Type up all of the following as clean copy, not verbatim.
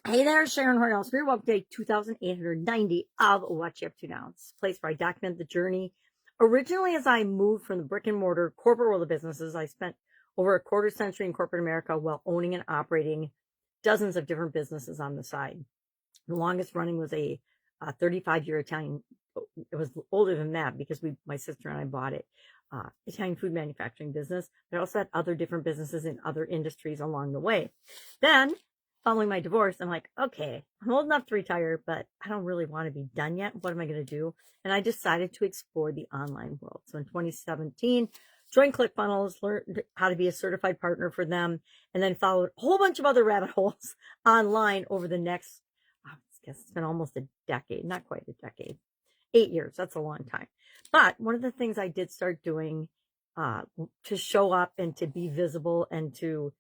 Hey there, Sharon Horne-Ellstrom here. Welcome to day 2890 of What You Up To Now. It's a place where I document the journey. Originally, as I moved from the brick and mortar corporate world of businesses, I spent over a quarter century in corporate America while owning and operating dozens of different businesses on the side. The longest running was a 35-year Italian. It was older than that because my sister and I bought it. Italian food manufacturing business. But I also had other different businesses in other industries along the way. Then, following my divorce, I'm like, okay, I'm old enough to retire, but I don't really want to be done yet. What am I going to do? And I decided to explore the online world. So in 2017, joined ClickFunnels, learned how to be a certified partner for them, and then followed a whole bunch of other rabbit holes online over the next, I guess it's been almost a decade, not quite a decade, 8 years. That's a long time. But one of the things I did start doing to show up and to be visible and to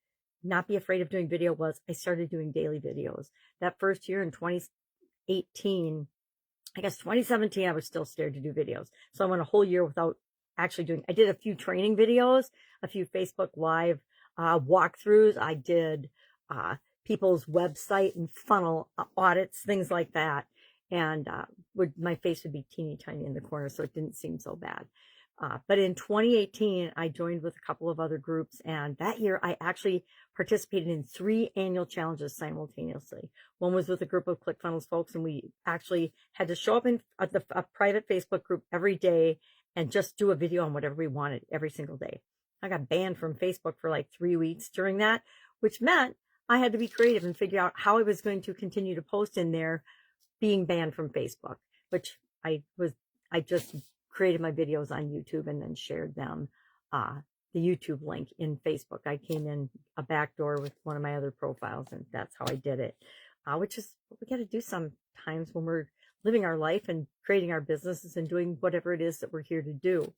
not be afraid of doing video was I started doing daily videos. That first year in 2018, I guess 2017, I was still scared to do videos. So I went a whole year without actually doing, I did a few training videos, a feu Facebook Live walkthroughs. I did people's website and funnel audits, things like that. And my face would be teeny tiny in the corner, so it didn't seem so bad. But in 2018, I joined with a couple of other groups, and that year I actually participated in 3 annual challenges simultaneously. One was with a group of ClickFunnels folks, and we actually had to show up in a private Facebook group every day and just do a video on whatever we wanted every single day. I got banned from Facebook for like 3 weeks during that, which meant I had to be creative and figure out how I was going to continue to post in there being banned from Facebook, which I just created my videos on YouTube and then shared them, the YouTube link in Facebook. I came in a back door with one of my other profiles, and that's how I did it, which is what we got to do sometimes when we're living our life and creating our businesses and doing whatever it is that we're here to do.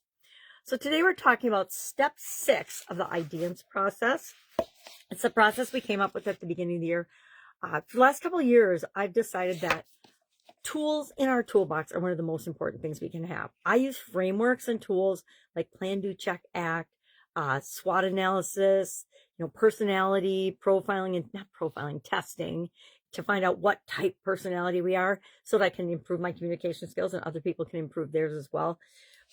So today we're talking about step 6 of the IDEANCE process. It's the process we came up with at the beginning of the year. For the last couple of years, I've decided that tools in our toolbox are one of the most important things we can have. I use frameworks and tools like Plan, Do, Check, Act, SWOT analysis, personality profiling, and not profiling, testing, to find out what type personality we are so that I can improve my communication skills and other people can improve theirs as well.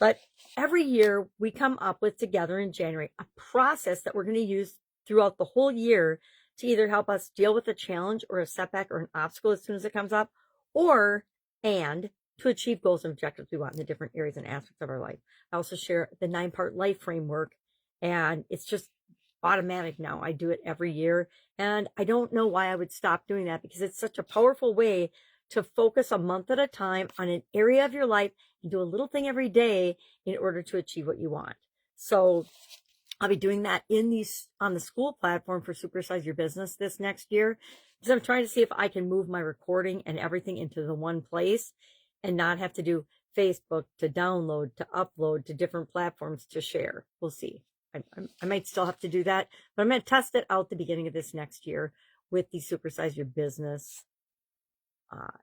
But every year we come up with together in January a process that we're going to use throughout the whole year to either help us deal with a challenge or a setback or an obstacle as soon as it comes up, and to achieve goals and objectives we want in the different areas and aspects of our life. I also share the 9-part life framework, and it's just automatic now. I do it every year, and I don't know why I would stop doing that because it's such a powerful way to focus a month at a time on an area of your life and do a little thing every day in order to achieve what you want. So I'll be doing that on the Skool platform for Supersize Your Business this next year, because I'm trying to see if I can move my recording and everything into the one place and not have to do Facebook to download, to upload to different platforms to share. We'll see. I might still have to do that, but I'm going to test it out the beginning of this next year with the Supersize Your Business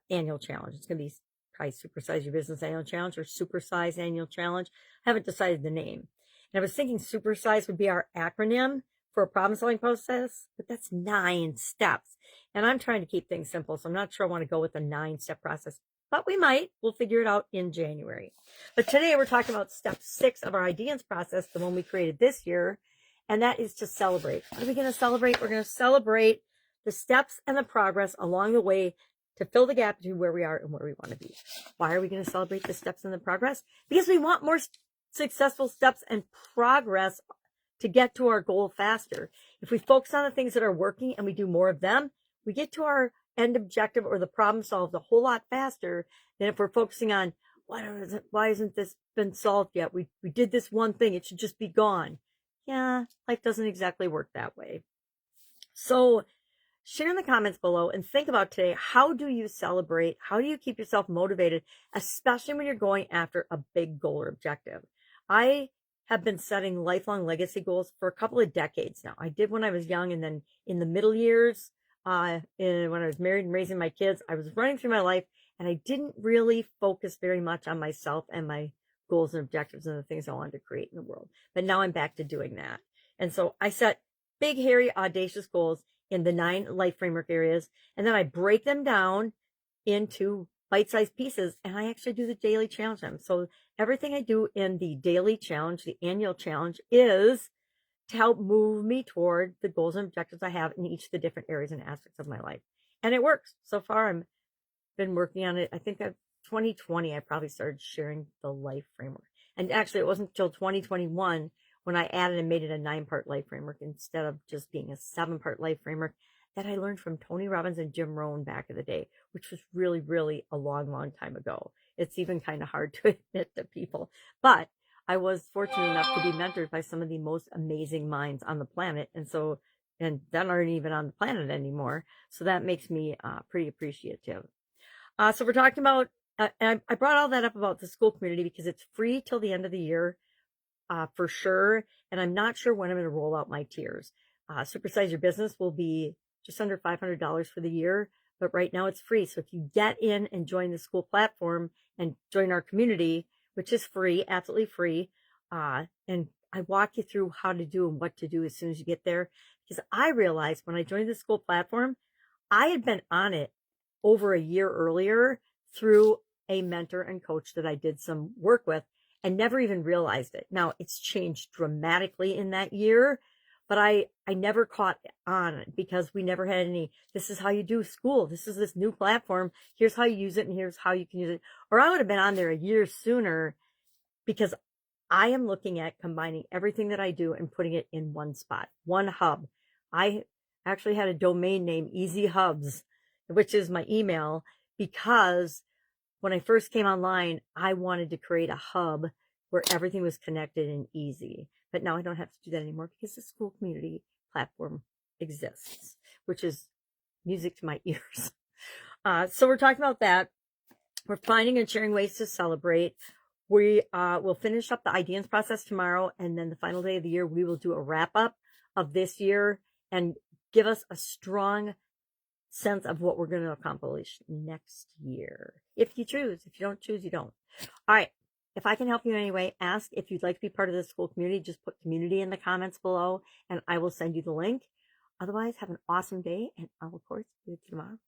annual challenge. It's going to be probably Supersize Your Business annual challenge or Supersize annual challenge. I haven't decided the name. And I was thinking Supersize would be our acronym for a problem-solving process, but that's 9 steps. And I'm trying to keep things simple, so I'm not sure I want to go with a 9-step process, but we might. We'll figure it out in January. But today we're talking about step 6 of our IDEANCE process, the one we created this year, and that is to celebrate. What are we going to celebrate? We're going to celebrate the steps and the progress along the way to fill the gap between where we are and where we want to be. Why are we going to celebrate the steps and the progress? Because we want more successful steps and progress to get to our goal faster. If we focus on the things that are working and we do more of them, we get to our end objective or the problem solved a whole lot faster than if we're focusing on why isn't this been solved yet? We did this one thing, it should just be gone. Yeah, life doesn't exactly work that way. So share in the comments below and think about today, how do you celebrate? How do you keep yourself motivated, especially when you're going after a big goal or objective? I have been setting lifelong legacy goals for a couple of decades now. I did when I was young, and then in the middle years, when I was married and raising my kids, I was running through my life, and I didn't really focus very much on myself and my goals and objectives and the things I wanted to create in the world. But now I'm back to doing that. And so I set big, hairy, audacious goals in the 9 life framework areas, and then I break them down into bite-sized pieces, and I actually do the daily challenge them. So everything I do in the daily challenge, the annual challenge, is to help move me toward the goals and objectives I have in each of the different areas and aspects of my life. And it works. So far, I've been working on it. I think 2020, I probably started sharing the life framework. And actually, it wasn't until 2021 when I added and made it a 9-part life framework instead of just being a 7-part life framework that I learned from Tony Robbins and Jim Rohn back in the day, which was really, really a long, long time ago. It's even kind of hard to admit to people. But I was fortunate enough to be mentored by some of the most amazing minds on the planet. And that aren't even on the planet anymore. So that makes me pretty appreciative. So we're talking about, and I brought all that up about the Skool community because it's free till the end of the year, for sure. And I'm not sure when I'm going to roll out my tiers. Supersize Your Business will be just under $500 for the year, but right now it's free. So if you get in and join the Skool platform and join our community, which is free, absolutely free, and I walk you through how to do and what to do as soon as you get there, because I realized when I joined the Skool platform, I had been on it over a year earlier through a mentor and coach that I did some work with and never even realized it. Now, it's changed dramatically in that year, but I never caught on because we never had any, this is how you do Skool. This is this new platform. Here's how you use it and here's how you can use it. Or I would have been on there a year sooner, because I am looking at combining everything that I do and putting it in one spot, one hub. I actually had a domain name, Easy Hubs, which is my email, because when I first came online, I wanted to create a hub where everything was connected and easy. But now I don't have to do that anymore because the Skool community platform exists, which is music to my ears. So we're talking about that. We're finding and sharing ways to celebrate. We will finish up the IDEANCE process tomorrow, and then the final day of the year, we will do a wrap up of this year and give us a strong sense of what we're going to accomplish next year. If you choose. If you don't choose, you don't. All right. If I can help you in any way, ask. If you'd like to be part of the Skool community, just put community in the comments below and I will send you the link. Otherwise, have an awesome day, and I'll, of course, see you tomorrow.